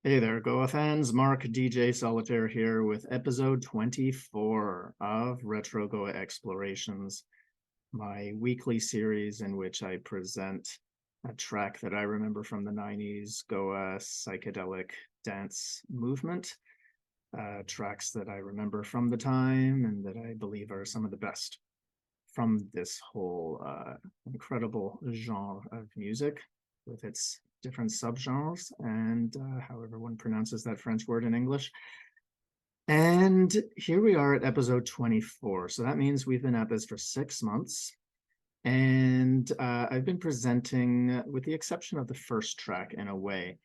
Hey there, Goa fans. Mark DJ Solitaire here with episode 24 of Retro Goa Explorations, my weekly series in which I present a track that I remember from the 90s Goa psychedelic dance movement, tracks that I remember from the time and that I believe are some of the best from this whole incredible genre of music with its different subgenres and however one pronounces that French word in English. And here we are at episode 24. So that means we've been at this for 6 months. And I've been presenting, with the exception of the first track in a way,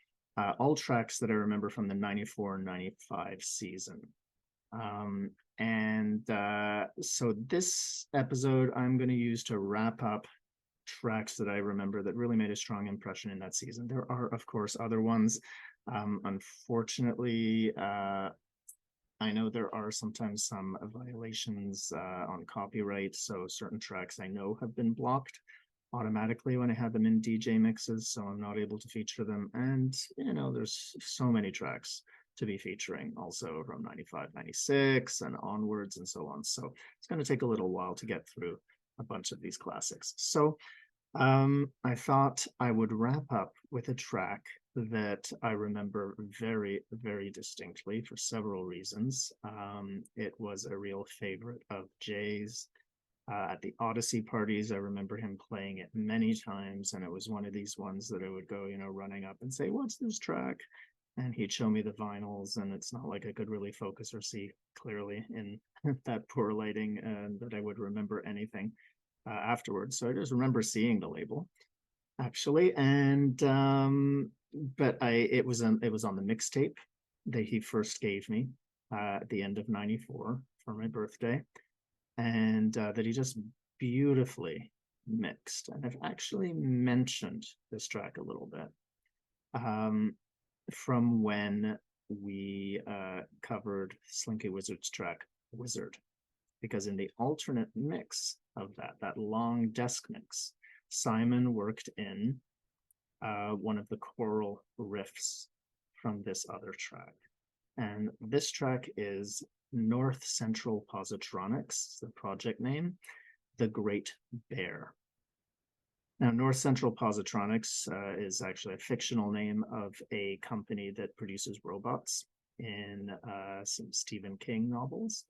all tracks that I remember from the 94-95 season. So this episode I'm going to use to wrap up tracks that I remember that really made a strong impression in that season. There are, of course, other ones. Unfortunately, I know there are sometimes some violations on copyright, so certain tracks I know have been blocked automatically when I had them in DJ mixes, so I'm not able to feature them. And, there's so many tracks to be featuring also from 95, 96 and onwards and so on. So it's going to take a little while to get through a bunch of these classics. So I thought I would wrap up with a track that I remember very, very distinctly for several reasons. It was a real favorite of Jay's. At the Odyssey parties, I remember him playing it many times, and it was one of these ones that I would go, running up and say, "What's this track?" And he'd show me the vinyls, and it's not like I could really focus or see clearly in that poor lighting, and that I would remember anything afterwards. So I just remember seeing the label actually, and but it was on the mixtape that he first gave me at the end of '94 for my birthday, and that he just beautifully mixed. And I've actually mentioned this track a little bit from when we covered Slinky Wizard's track Wizard, because in the alternate mix of that long desk mix, Simon worked in one of the choral riffs from this other track. And this track is North Central Positronics, the project name, The Great Bear. Now, North Central Positronics is actually a fictional name of a company that produces robots in some Stephen King novels.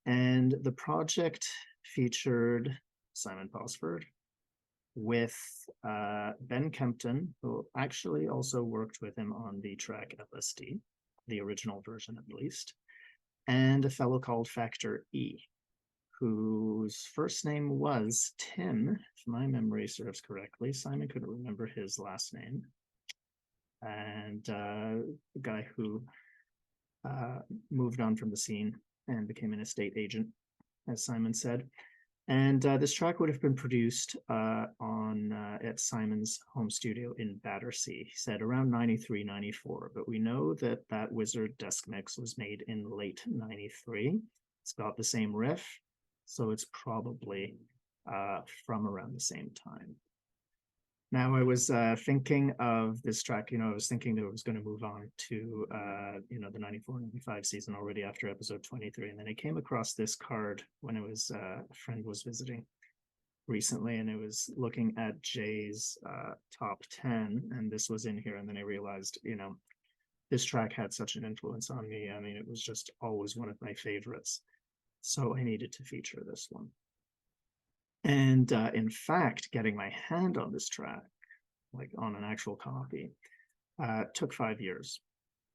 And the project featured Simon Posford with Ben Kempton, who actually also worked with him on the track LSD, the original version at least, and a fellow called Factor E, whose first name was Tim, if my memory serves correctly. Simon couldn't remember his last name. And the guy who moved on from the scene and became an estate agent, as Simon said. And this track would have been produced at Simon's home studio in Battersea, he said around 93, 94. But we know that that Wizard desk mix was made in late 93. It's got the same riff, so it's probably from around the same time. Now, I was thinking of this track, I was thinking that it was going to move on to, the 94-95 season already after episode 23. And then I came across this card when it was, a friend was visiting recently, and it was looking at Jay's top 10, and this was in here. And then I realized, this track had such an influence on me. I mean, it was just always one of my favorites. So I needed to feature this one. And in fact, getting my hand on this track, like on an actual copy, took 5 years.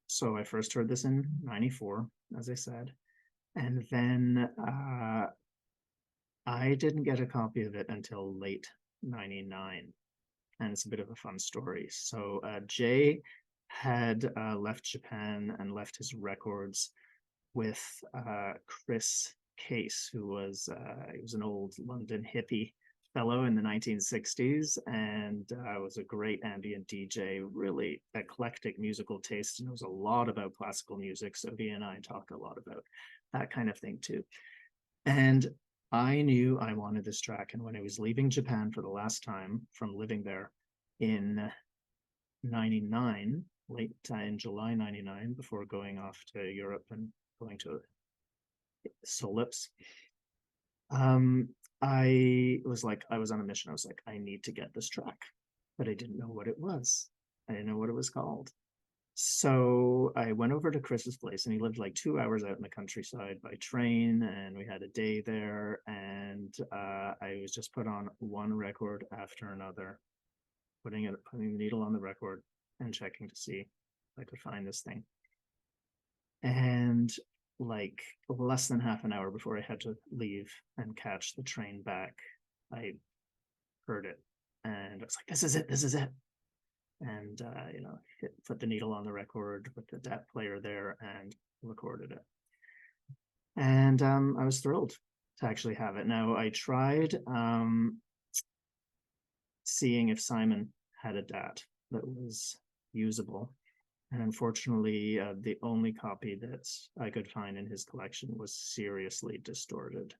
So I first heard this in 94, as I said, and then I didn't get a copy of it until late 99. And it's a bit of a fun story. So Jay had left Japan and left his records with Chris Case, who was he was an old London hippie fellow in the 1960s, and was a great ambient DJ, really eclectic musical taste, and knows a lot about classical music. So he and I talk a lot about that kind of thing too. And I knew I wanted this track, and when I was leaving Japan for the last time from living there in 99, late in July 99 before going off to Europe and going to Solips. I was on a mission. I was like, I need to get this track, but I didn't know what it was. I didn't know what it was called. So I went over to Chris's place, and he lived like 2 hours out in the countryside by train, and we had a day there, and I was just put on one record after another, putting the needle on the record and checking to see if I could find this thing. And like less than half an hour before I had to leave and catch the train back, I heard it, and I was like, this is it. And put the needle on the record with the DAT player there and recorded it. And I was thrilled to actually have it. Now, I tried seeing if Simon had a DAT that was usable, and unfortunately the only copy that I could find in his collection was seriously distorted.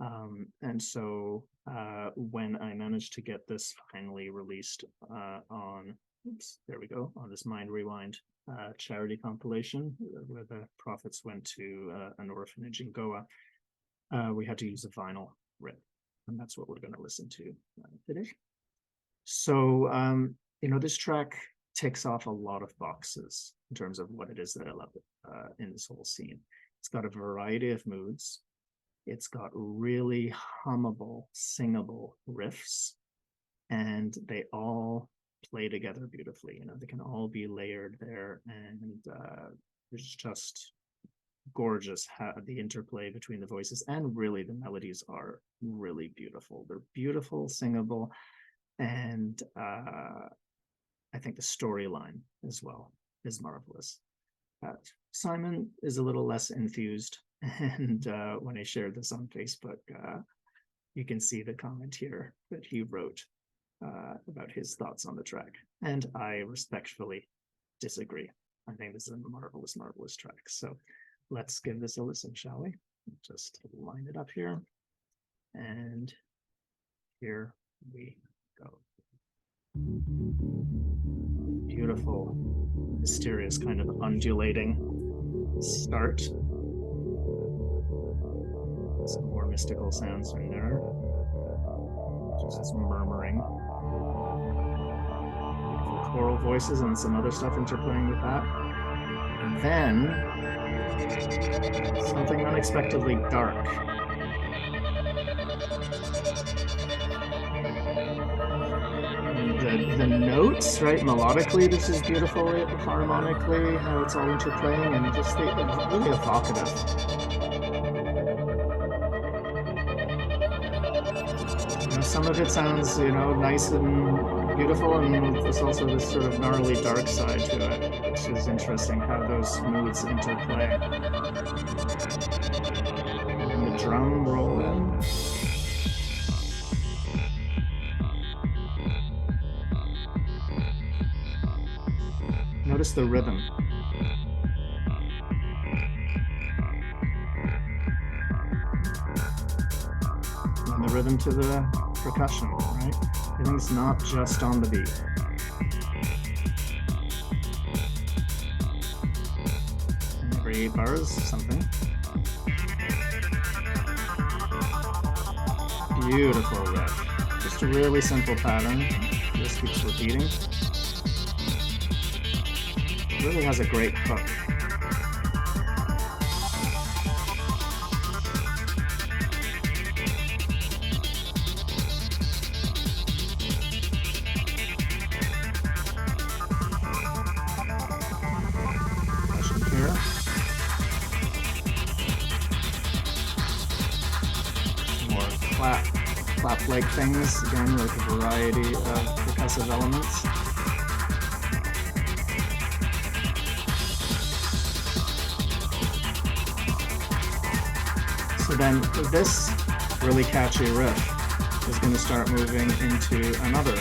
And so when I managed to get this finally released on this Mind Rewind charity compilation, where the profits went to an orphanage in Goa, we had to use a vinyl rip, and that's what we're going to listen to today. So this track ticks off a lot of boxes in terms of what it is that I love in this whole scene. It's got a variety of moods. It's got really hummable, singable riffs, and they all play together beautifully. They can all be layered there, and it's just gorgeous how the interplay between the voices, and really the melodies are really beautiful. They're beautiful, singable, and I think the storyline as well is marvelous. Simon is a little less enthused, and when I shared this on Facebook, you can see the comment here that he wrote about his thoughts on the track, and I respectfully disagree. I think this is a marvelous, marvelous track. So let's give this a listen, shall we? Just line it up here, and here we go. Beautiful, mysterious, kind of undulating start. Some more mystical sounds in there. Just murmuring. Beautiful choral voices and some other stuff interplaying with that. And then something unexpectedly dark. The notes, right, melodically, this is beautiful, harmonically, how it's all interplaying, and just really evocative. Some of it sounds, nice and beautiful, and there's also this sort of gnarly dark side to it, which is interesting how those moods interplay. And the drum roll in. Notice the rhythm. And the rhythm to the percussion, right? Everything's not just on the beat. And every 8 bars, something. Beautiful riff. Just a really simple pattern. Just keeps repeating. Really has a great hook. Here. More clap-like things, again, with a variety of percussive elements. So then this really catchy riff is going to start moving into another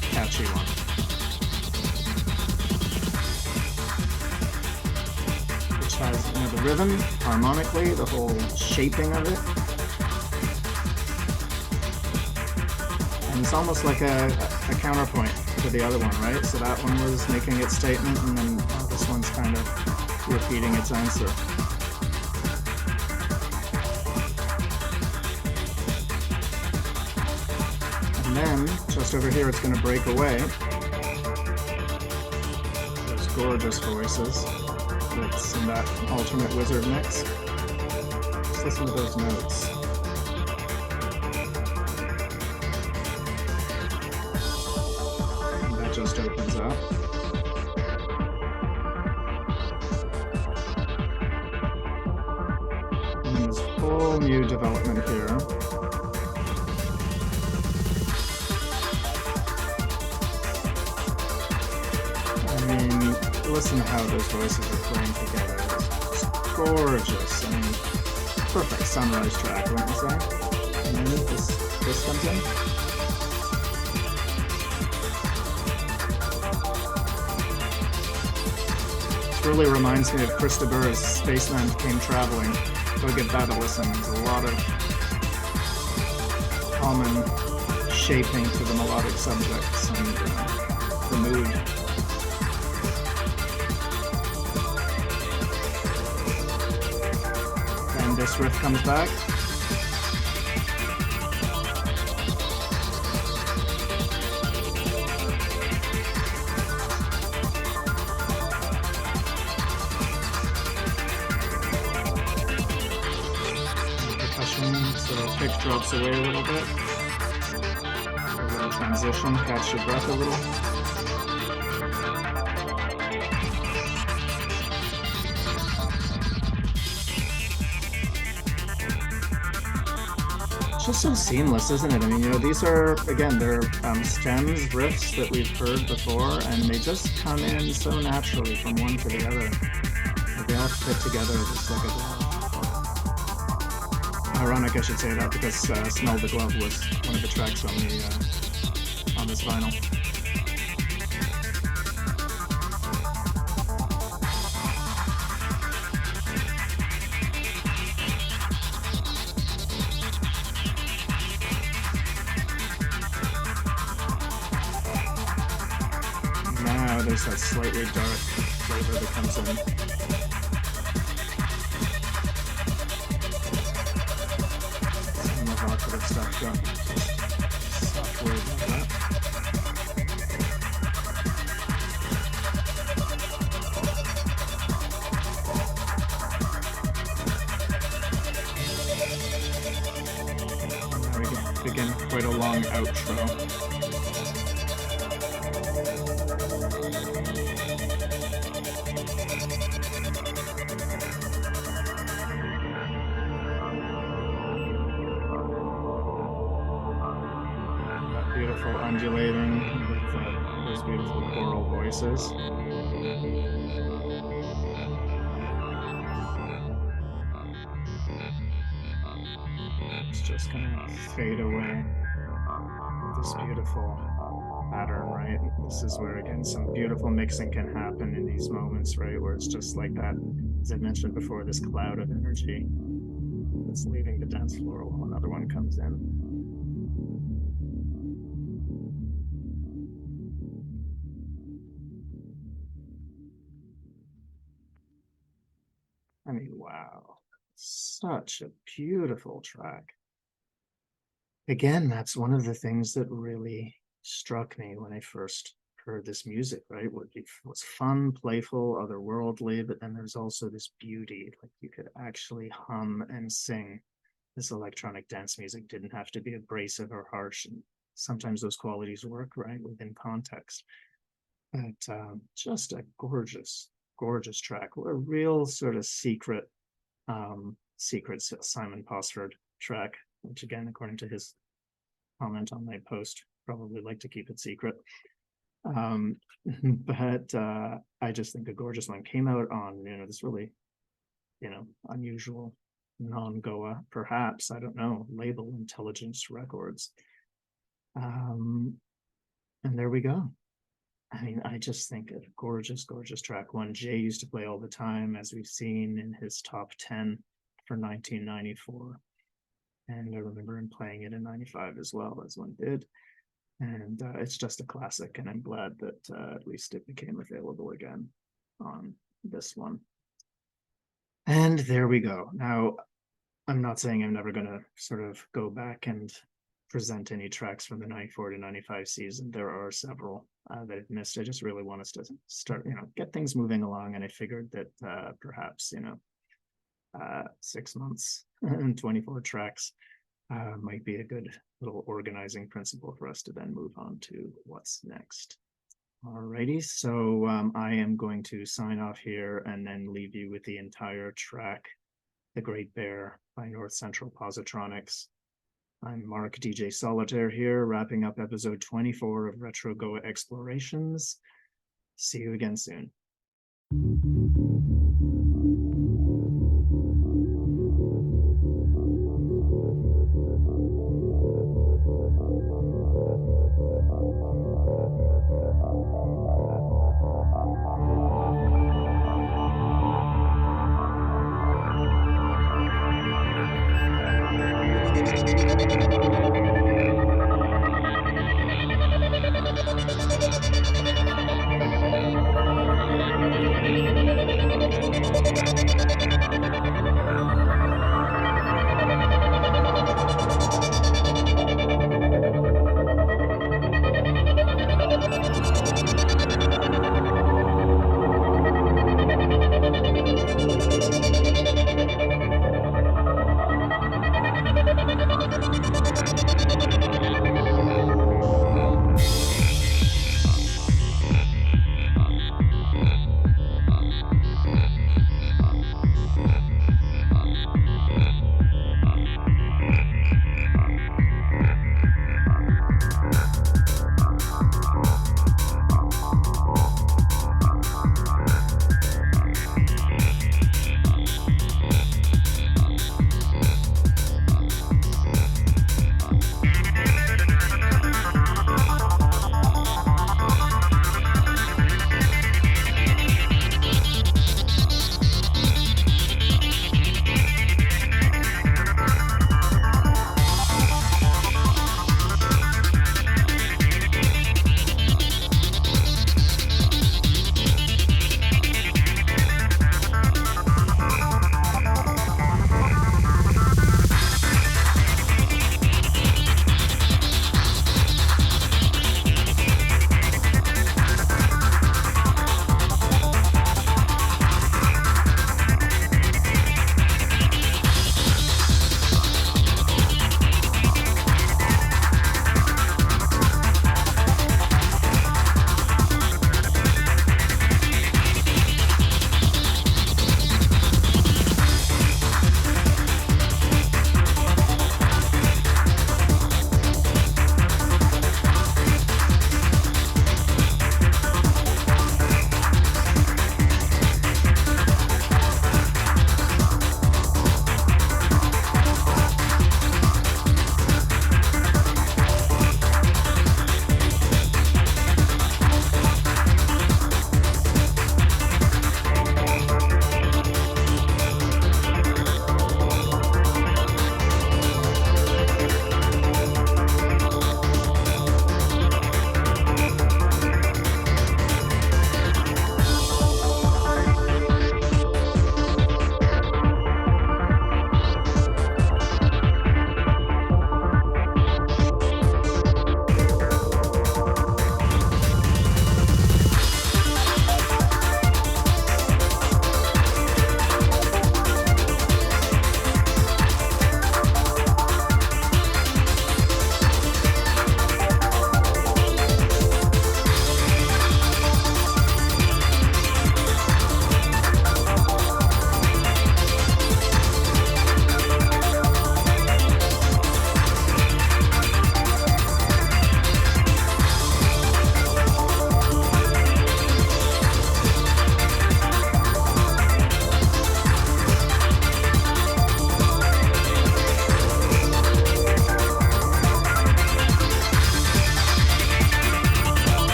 catchy one. Which has the rhythm, harmonically, the whole shaping of it. And it's almost like a counterpoint. to the other one, right? So that one was making its statement, and then this one's kind of repeating its answer. And then, just over here, it's going to break away. Those gorgeous voices. That's in that alternate wizard mix. Just listen to those notes. And that just opens up. And there's whole new development here. Listen to how those voices are playing together. It's gorgeous. I mean, perfect sunrise track, wouldn't you say? And then this comes in. It really reminds me of Krista Burr's Spaceman Came Traveling. Go give that a listen. There's a lot of common shaping to the melodic subjects and the mood. This riff comes back. Percussion, so the pick drops away a little bit. A little transition, catch your breath a little. Just so seamless, isn't it? I mean, you know, these are, again, they're stems, riffs that we've heard before, and they just come in so naturally from one to the other. They all fit together just like a glove. Ironic I should say that, because Smell the Glove was one of the tracks on this vinyl. There's that slightly dark flavor that comes in. Some evocative stuff going. Soft word like that. Now we begin quite a long outro. Undulating with those beautiful choral voices. It's just gonna fade away. This beautiful pattern, right? This is where, again, some beautiful mixing can happen in these moments, right? Where it's just like that, as I mentioned before, this cloud of energy that's leaving the dance floor while another one comes in. I mean, wow, such a beautiful track. Again, that's one of the things that really struck me when I first heard this music, right? It was fun, playful, otherworldly, but then there's also this beauty, like you could actually hum and sing. This electronic dance music didn't have to be abrasive or harsh, and sometimes those qualities work, right, within context. But just a gorgeous track, a real sort of secret Simon Posford track, which again, according to his comment on my post, probably like to keep it secret. But I just think a gorgeous one came out on, you know, this really, you know, unusual non-Goa, perhaps, I don't know, label, Intelligence Records. And there we go. I mean, I just think a gorgeous track. One Jay used to play all the time, as we've seen in his top 10 for 1994. And I remember him playing it in 95 as well, as one did. And it's just a classic, and I'm glad that at least it became available again on this one. And there we go. Now, I'm not saying I'm never going to sort of go back and present any tracks from the 94 to 95 season. There are several that I've missed. I just really want us to start, get things moving along. And I figured that perhaps, 6 months and 24 tracks might be a good little organizing principle for us to then move on to what's next. Alrighty, so I am going to sign off here and then leave you with the entire track, The Great Bear by North Central Positronics. I'm Mark DJ Solitaire here, wrapping up episode 24 of Retro Goa Explorations. See you again soon.